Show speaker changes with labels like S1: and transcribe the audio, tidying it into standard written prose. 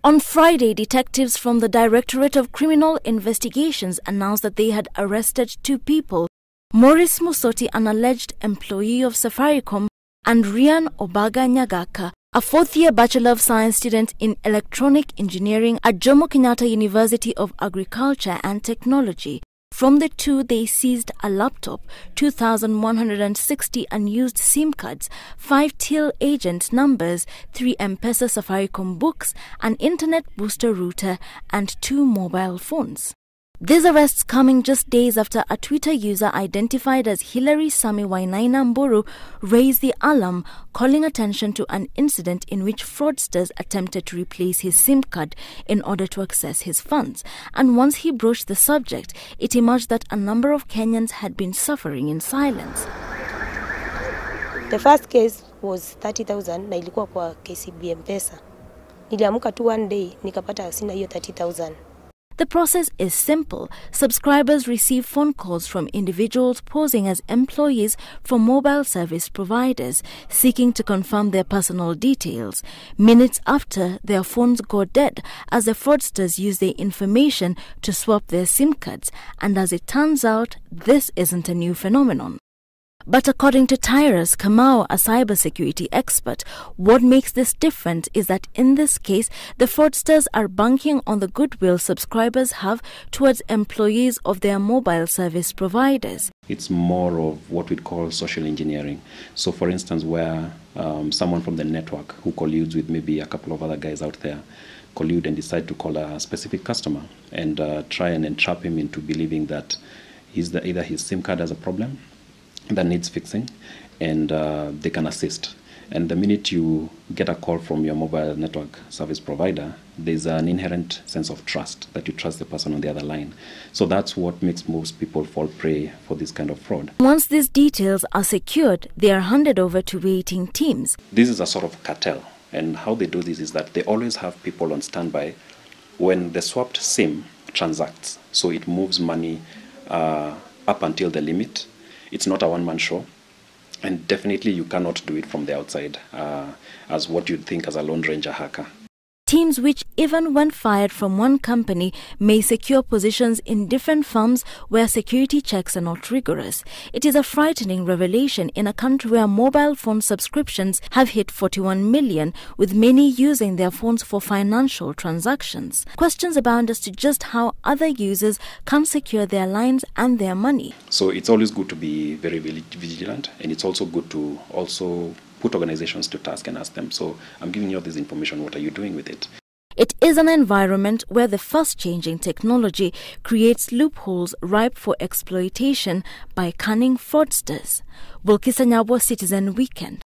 S1: On Friday, detectives from the Directorate of Criminal Investigations announced that they had arrested 2 people, Maurice Musoti, an alleged employee of Safaricom, and Ryan Obaga Nyagaka, a 4th-year Bachelor of Science student in Electronic Engineering at Jomo Kenyatta University of Agriculture and Technology. From the 2, they seized a laptop, 2,160 unused SIM cards, 5 till agent numbers, 3 M-Pesa Safaricom books, an internet booster router, and 2 mobile phones. These arrests coming just days after a Twitter user identified as Hilary Sami Wainaina Mburu raised the alarm, calling attention to an incident in which fraudsters attempted to replace his SIM card in order to access his funds. And once he broached the subject, it emerged that a number of Kenyans had been suffering in silence.
S2: The first case was 30,000 na ilikuwa kwa KCB M-Pesa. Niliamka tu one day nikapata sina hiyo 30,000.
S1: The process is simple. Subscribers receive phone calls from individuals posing as employees for mobile service providers, seeking to confirm their personal details. Minutes after, their phones go dead as the fraudsters use their information to swap their SIM cards. And as it turns out, this isn't a new phenomenon. But according to Tyrus Kamau, a cybersecurity expert, what makes this different is that in this case, the fraudsters are banking on the goodwill subscribers have towards employees of their mobile service providers.
S3: It's more of what we'd call social engineering. So for instance, where someone from the network who colludes with maybe a couple of other guys out there collude and decide to call a specific customer and try and entrap him into believing that either his SIM card has a problem that needs fixing, and they can assist. And the minute you get a call from your mobile network service provider, there's an inherent sense of trust, that you trust the person on the other line. So that's what makes most people fall prey for this kind of fraud.
S1: Once these details are secured, they are handed over to waiting teams.
S3: This is a sort of cartel, and how they do this is that they always have people on standby when the swapped SIM transacts. So it moves money up until the limit. It's not a one-man show, and definitely you cannot do it from the outside as what you'd think as a Lone Ranger hacker.
S1: Teams which, even when fired from one company, may secure positions in different firms where security checks are not rigorous. It is a frightening revelation in a country where mobile phone subscriptions have hit 41 million, with many using their phones for financial transactions. Questions abound as to just how other users can secure their lines and their money.
S3: So it's always good to be very vigilant, and it's also good to put organizations to task and ask them, so I'm giving you all this information, what are you doing with it?
S1: It is an environment where the fast-changing technology creates loopholes ripe for exploitation by cunning fraudsters. Wilkisa Nyabwa, Citizen Weekend.